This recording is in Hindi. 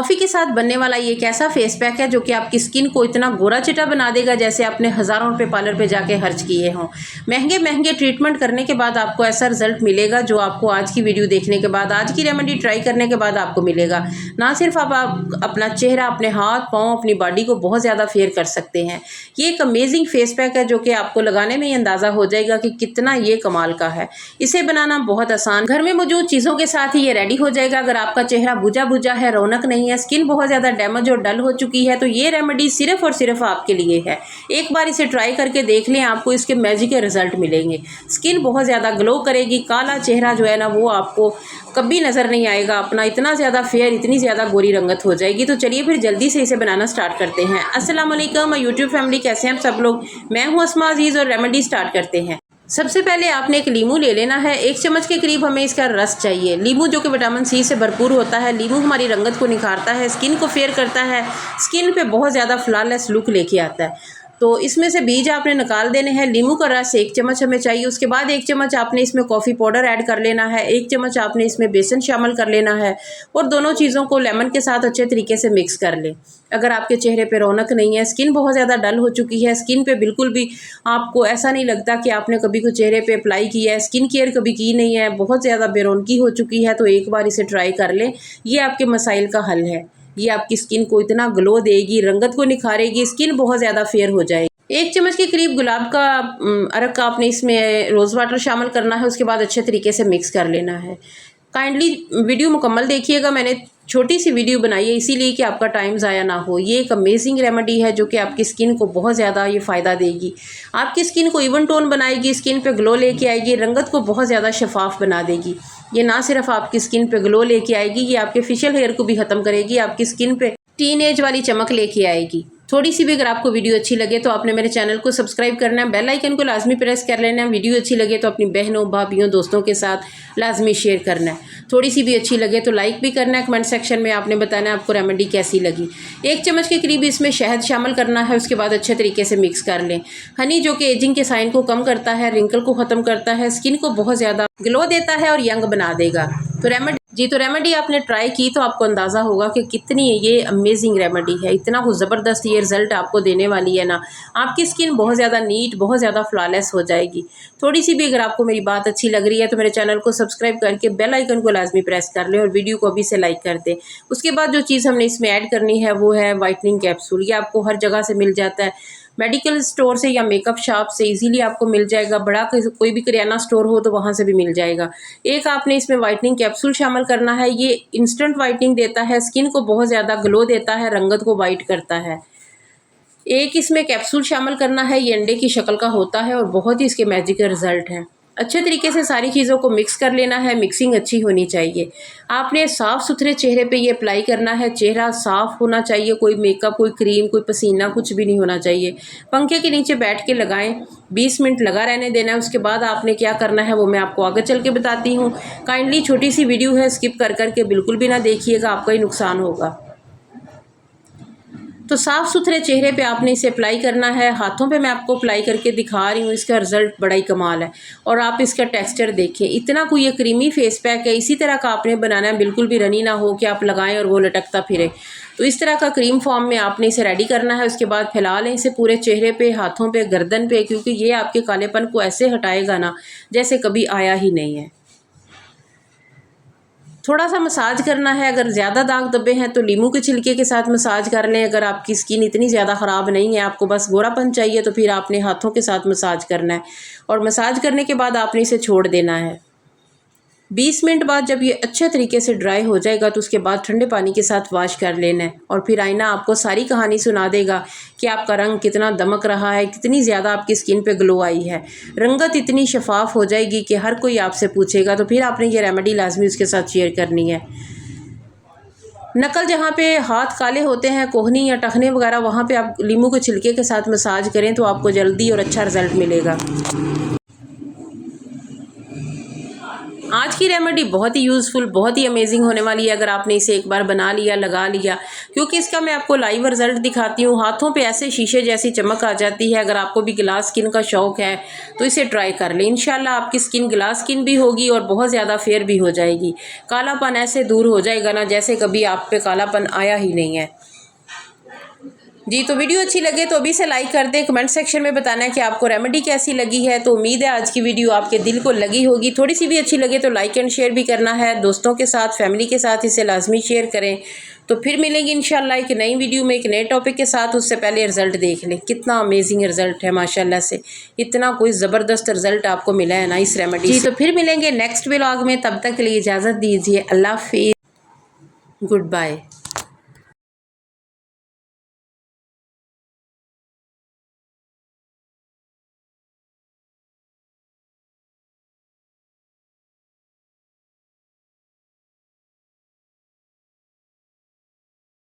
कॉफ़ी के साथ बनने वाला ये एक ऐसा फेस पैक है जो कि आपकी स्किन को इतना गोरा चिटा बना देगा जैसे आपने हज़ारों रुपए पार्लर पे जाके खर्च किए हों। महंगे महंगे ट्रीटमेंट करने के बाद आपको ऐसा रिजल्ट मिलेगा जो आपको आज की वीडियो देखने के बाद, आज की रेमेडी ट्राई करने के बाद आपको मिलेगा। ना सिर्फ आप अपना चेहरा, अपने हाथ पाँव, अपनी बॉडी को बहुत ज़्यादा फेयर कर सकते हैं। ये एक अमेजिंग फेस पैक है जो कि आपको लगाने में ही अंदाज़ा हो जाएगा कि कितना ये कमाल का है। इसे बनाना बहुत आसान, घर में मौजूद चीज़ों के साथ ही ये रेडी हो जाएगा। अगर आपका चेहरा बुझा बुझा है, रौनक नहीं है, स्किन बहुत ज़्यादा डैमेज और डल हो चुकी है, तो ये रेमेडी सिर्फ और सिर्फ आपके लिए है। एक बार इसे ट्राई करके देख लें, आपको इसके मैजिक के रिजल्ट मिलेंगे। स्किन बहुत ज़्यादा ग्लो करेगी, काला चेहरा जो है ना वो आपको कभी नज़र नहीं आएगा अपना, इतना ज़्यादा फेयर, इतनी ज़्यादा गोरी रंगत हो जाएगी। तो चलिए फिर जल्दी से इसे बनाना स्टार्ट करते हैं। अस्सलाम वालेकुम यूट्यूब फैमिली, कैसे हैं आप सब लोग? मैं हूँ अस्मा अजीज़ और रेमेडी स्टार्ट करते हैं। सबसे पहले आपने एक लीमू ले लेना है। 1 चम्मच के करीब हमें इसका रस चाहिए। लीमू जो कि विटामिन सी से भरपूर होता है। लीमू हमारी रंगत को निखारता है, स्किन को फेयर करता है, स्किन पे बहुत ज़्यादा फ्लॉलेस लुक लेके आता है। तो इसमें से बीज आपने निकाल देने हैं। लीमू का रस 1 चम्मच हमें चाहिए। उसके बाद 1 चम्मच आपने इसमें कॉफ़ी पाउडर ऐड कर लेना है। 1 चम्मच आपने इसमें बेसन शामिल कर लेना है और दोनों चीज़ों को लेमन के साथ अच्छे तरीके से मिक्स कर लें। अगर आपके चेहरे पे रौनक नहीं है, स्किन बहुत ज़्यादा डल हो चुकी है, स्किन पे बिल्कुल भी आपको ऐसा नहीं लगता कि आपने कभी कोई चेहरे पे अप्लाई किया है, स्किन केयर कभी की नहीं है, बहुत ज़्यादा बेरौनकी हो चुकी है, तो एक बार इसे ट्राई कर लें। ये आपके मसाइल का हल है। ये आपकी स्किन को इतना ग्लो देगी, रंगत को निखारेगी, स्किन बहुत ज़्यादा फेयर हो जाएगी। 1 चम्मच के करीब गुलाब का अरक का आपने इसमें रोज़ वाटर शामिल करना है। उसके बाद अच्छे तरीके से मिक्स कर लेना है। काइंडली वीडियो मुकम्मल देखिएगा। मैंने छोटी सी वीडियो बनाई है इसीलिए कि आपका टाइम ज़ाया ना हो। ये एक अमेजिंग रेमेडी है जो कि आपकी स्किन को बहुत ज़्यादा ये फ़ायदा देगी। आपकी स्किन को इवन टोन बनाएगी, स्किन पे ग्लो लेके आएगी, रंगत को बहुत ज़्यादा शफाफ बना देगी। ये ना सिर्फ आपकी स्किन पे ग्लो लेके आएगी, ये आपके फेशियल हेयर को भी ख़त्म करेगी, आपकी स्किन पे टीन एज वाली चमक लेके आएगी। थोड़ी सी भी अगर आपको वीडियो अच्छी लगे तो आपने मेरे चैनल को सब्सक्राइब करना है, बेल आइकन को लाजमी प्रेस कर लेना है। वीडियो अच्छी लगे तो अपनी बहनों, भाभीयों, दोस्तों के साथ लाजमी शेयर करना है। थोड़ी सी भी अच्छी लगे तो लाइक भी करना है। कमेंट सेक्शन में आपने बताना है आपको रेमेडी कैसी लगी। 1 चम्मच के करीब इसमें शहद शामिल करना है। उसके बाद अच्छे तरीके से मिक्स कर लें। हनी जो कि एजिंग के साइन को कम करता है, रिंकल को ख़त्म करता है, स्किन को बहुत ज़्यादा ग्लो देता है और यंग बना देगा। तो रेमेडी आपने ट्राई की तो आपको अंदाज़ा होगा कि कितनी ये अमेजिंग रेमेडी है। इतना कुछ ज़बरदस्त ये रिज़ल्ट आपको देने वाली है ना, आपकी स्किन बहुत ज़्यादा नीट, बहुत ज़्यादा फ्लॉलेस हो जाएगी। थोड़ी सी भी अगर आपको मेरी बात अच्छी लग रही है तो मेरे चैनल को सब्सक्राइब करके बेल आइकन को लाजमी प्रेस कर लें और वीडियो को अभी से लाइक कर दें। उसके बाद जो चीज़ हमने इसमें ऐड करनी है वो है वाइटनिंग कैप्सूल। ये आपको हर जगह से मिल जाता है, मेडिकल स्टोर से या मेकअप शॉप से इजीली आपको मिल जाएगा। बड़ा कोई भी किराना स्टोर हो तो वहाँ से भी मिल जाएगा। एक आपने इसमें वाइटनिंग कैप्सूल शामिल करना है। ये इंस्टेंट वाइटनिंग देता है, स्किन को बहुत ज़्यादा ग्लो देता है, रंगत को वाइट करता है। एक इसमें कैप्सूल शामिल करना है, ये अंडे की शक्ल का होता है और बहुत ही इसके मैजिकल रिजल्ट हैं। अच्छे तरीके से सारी चीज़ों को मिक्स कर लेना है। मिक्सिंग अच्छी होनी चाहिए। आपने साफ़ सुथरे चेहरे पे ये अप्लाई करना है। चेहरा साफ़ होना चाहिए, कोई मेकअप, कोई क्रीम, कोई पसीना कुछ भी नहीं होना चाहिए। पंखे के नीचे बैठ के लगाएं, 20 मिनट लगा रहने देना है। उसके बाद आपने क्या करना है वो मैं आपको आगे चल के बताती हूँ। काइंडली छोटी सी वीडियो है, स्किप कर करके बिल्कुल भी ना देखिएगा, आपका ही नुकसान होगा। तो साफ़ सुथरे चेहरे पे आपने इसे अप्लाई करना है। हाथों पे मैं आपको अप्लाई करके दिखा रही हूँ, इसका रिज़ल्ट बड़ा ही कमाल है। और आप इसका टेक्सचर देखें, इतना कोई ये क्रीमी फेस पैक है। इसी तरह का आपने बनाना है, बिल्कुल भी रनी ना हो कि आप लगाएं और वो लटकता फिरे। तो इस तरह का क्रीम फॉर्म में आपने इसे रेडी करना है। उसके बाद फैला लें इसे पूरे चेहरे पे, हाथों पे, गर्दन पे, क्योंकि ये आपके कालेपन को ऐसे हटाएगा ना जैसे कभी आया ही नहीं है। थोड़ा सा मसाज करना है। अगर ज़्यादा दाग धब्बे हैं तो लीमू के छिलके के साथ मसाज कर लें। अगर आपकी स्किन इतनी ज़्यादा ख़राब नहीं है, आपको बस गोरापन चाहिए, तो फिर आपने हाथों के साथ मसाज करना है। और मसाज करने के बाद आपने इसे छोड़ देना है। 20 मिनट बाद जब ये अच्छे तरीके से ड्राई हो जाएगा तो उसके बाद ठंडे पानी के साथ वॉश कर लेना है। और फिर आईना आपको सारी कहानी सुना देगा कि आपका रंग कितना दमक रहा है, कितनी ज़्यादा आपकी स्किन पे ग्लो आई है, रंगत इतनी शफाफ हो जाएगी कि हर कोई आपसे पूछेगा। तो फिर आपने ये रेमेडी लाजमी उसके साथ शेयर करनी है। नकल जहाँ पे हाथ काले होते हैं, कोहनी या टखने वगैरह, वहाँ पे आप लीमू के छिलके के साथ मसाज करें तो आपको जल्दी और अच्छा रिजल्ट मिलेगा। आज की रेमेडी बहुत ही यूज़फुल, बहुत ही अमेजिंग होने वाली है अगर आपने इसे एक बार बना लिया, लगा लिया, क्योंकि इसका मैं आपको लाइव रिजल्ट दिखाती हूँ। हाथों पे ऐसे शीशे जैसी चमक आ जाती है। अगर आपको भी ग्लास स्किन का शौक़ है तो इसे ट्राई कर लें। इंशाल्लाह आपकी स्किन ग्लास स्किन भी होगी और बहुत ज़्यादा फेयर भी हो जाएगी। कालापन ऐसे दूर हो जाएगा ना जैसे कभी आप पे कालापन आया ही नहीं है। जी, तो वीडियो अच्छी लगे तो अभी से लाइक कर दें। कमेंट सेक्शन में बताना है कि आपको रेमेडी कैसी लगी है। तो उम्मीद है आज की वीडियो आपके दिल को लगी होगी। थोड़ी सी भी अच्छी लगे तो लाइक एंड शेयर भी करना है। दोस्तों के साथ, फैमिली के साथ इसे लाजमी शेयर करें। तो फिर मिलेंगे इंशाल्लाह एक नई वीडियो में एक नए टॉपिक के साथ। उससे पहले रिज़ल्ट देख लें, कितना अमेजिंग रिज़ल्ट है माशाल्लाह से। इतना कोई ज़बरदस्त रिज़ल्ट आपको मिला है ना इस रेमेडी से। तो फिर मिलेंगे नेक्स्ट व्लॉग में, तब तक के लिए इजाज़त दीजिए। अल्लाह हाफिज़, गुड बाय।